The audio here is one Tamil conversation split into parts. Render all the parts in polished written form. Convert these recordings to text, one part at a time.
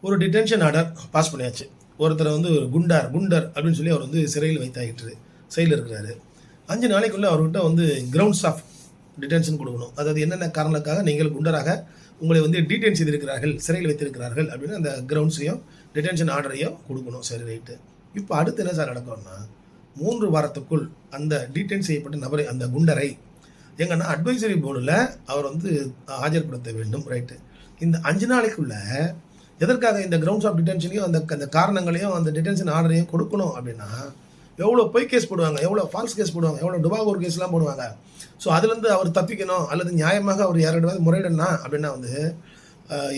ஒரு டிடென்ஷன் ஆர்டர் பாஸ் பண்ணியாச்சு. ஒருத்தரை வந்து ஒரு குண்டர் அப்படின்னு சொல்லி அவர் வந்து சிறையில் வைத்தாகிட்டு செயலில் இருக்கிறாரு. 5 நாளைக்குள்ளே அவர்கிட்ட வந்து கிரவுண்ட்ஸ் ஆஃப் டிடென்ஷன் கொடுக்கணும். அதாவது என்னென்ன காரணங்களுக்காக நீங்கள் குண்டராக உங்களை வந்து டீடைன் செய்திருக்கிறார்கள், சிறையில் வைத்திருக்கிறார்கள் அப்படின்னு அந்த கிரவுண்ட்ஸையும் டிடென்ஷன் ஆர்டரையும் கொடுக்கணும். சரி, ரைட்டு. இப்போ அடுத்து என்ன சார் நடக்கும்னா, 3 வாரத்துக்குள் அந்த டீடைன் செய்யப்பட்ட நபரை, அந்த குண்டரை எங்கன்னா அட்வைசரி போர்டில் அவர் வந்து ஆஜர்படுத்த வேண்டும். ரைட்டு. இந்த 5 நாளைக்குள்ள எதற்காக இந்த கிரவுண்ட்ஸ் ஆஃப் டிடென்ஷனையும் அந்த காரணங்களையும் அந்த டிடென்ஷன் ஆர்டரையும் கொடுக்கணும் அப்படின்னா, எவ்வளோ பொய் கேஸ் போடுவாங்க, எவ்வளோ ஃபால்ஸ் கேஸ் போடுவாங்க, எவ்வளோ டுபாகூர் கேஸ்லாம் போடுவாங்க. ஸோ அதுலேருந்து அவர் தப்பிக்கணும் அல்லது நியாயமாக அவர் யாரோடவாது முறையிடணும் அப்படின்னா வந்து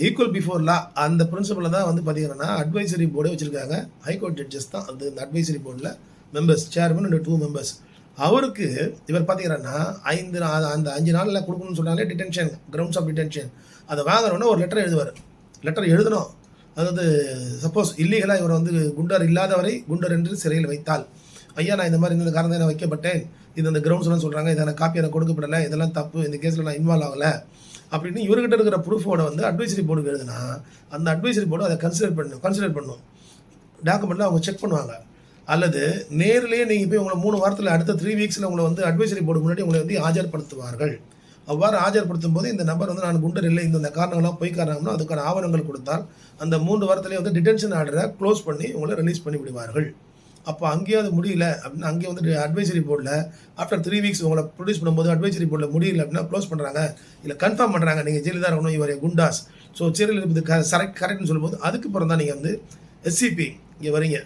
ஈக்குவல் பிஃபோர் லா அந்த பிரின்சிபலில் தான் வந்து பார்த்தீங்கன்னா அட்வைசரி போர்டே வச்சுருக்காங்க. ஹைகோர்ட் ஜட்ஜஸ் தான் அந்த அட்வைசரி போர்டில் மெம்பர்ஸ், சேர்மன் அண்ட் 2 மெம்பர்ஸ். அவருக்கு இவர் பார்த்தீங்கன்னா அந்த 5 நாளில் கொடுக்கணும்னு சொன்னாலே டிடென்ஷன், கிரவுண்ட்ஸ் ஆஃப் டிடென்ஷன் அதை வாங்குறோன்னா ஒரு லெட்டர் எழுதுவார். லெட்டர் எழுதணும். அதாவது சப்போஸ் இல்லீகலாக இவர் வந்து குண்டர் இல்லாதவரை குண்டர் என்று சிறையில் வைத்தால், ஐயா நான் இந்த மாதிரி இந்த காரணத்தை நான் வைக்கப்பட்டேன், இது அந்த கிரவுண்ட்ஸ்லாம் சொல்கிறாங்க, இதை நான் காப்பி எனக்கு கொடுக்கப்படலை, இதெல்லாம் தப்பு, இந்த கேஸில் நான் இன்வால்வ் ஆகலை அப்படின்னு இவர்கிட்ட இருக்கிற ப்ரூஃபோட வந்து அட்வைசரி போர்டுக்கு எழுதுனா அந்த அட்வைசரி போர்டு அதை கன்சிடர் பண்ணும். டாக்குமெண்ட்டில் அவங்க செக் பண்ணுவாங்க. அல்லது நேரிலேயே நீங்கள் போய் உங்களை 3 வாரத்தில் அடுத்த 3 வீக்ஸில் உங்களை வந்து அட்வைசரி போர்டு முன்னாடி உங்களை வந்து ஆஜர்படுத்துவார்கள். அவ்வாறு ஆஜர்படுத்தும் போது இந்த நபர் வந்து நான் குண்டர் இல்லை, இந்த காரணங்கள்லாம் பொய் காரணம்னா அதுக்கான ஆவணங்கள் கொடுத்தால் அந்த 3 வாரத்திலேயே வந்து டிடென்ஷன் ஆர்டரை க்ளோஸ் பண்ணி உங்களை ரிலீஸ் பண்ணி விடுவார்கள். அப்போ அங்கேயும் அது முடியல அப்படின்னா அங்கேயும் வந்து அட்வைசரி போர்டில் ஆஃப்டர் 3 வீக்ஸ் உங்களை ப்ரொடியூஸ் பண்ணும்போது அட்வைசரி போர்டில் முடியல அப்படின்னா க்ளோஸ் பண்ணுறாங்க, இல்லை கன்ஃபார்ம் பண்ணுறாங்க நீங்கள் ஜெயிலில் தான் இருக்கணும், இவரை குண்டாஸ், ஸோ சிறையில் இருப்பது கரெக்ட்னு சொல்லும்போது அதுக்கு அப்புறம் தான் நீங்கள் வந்து SCP இங்கே வரீங்க.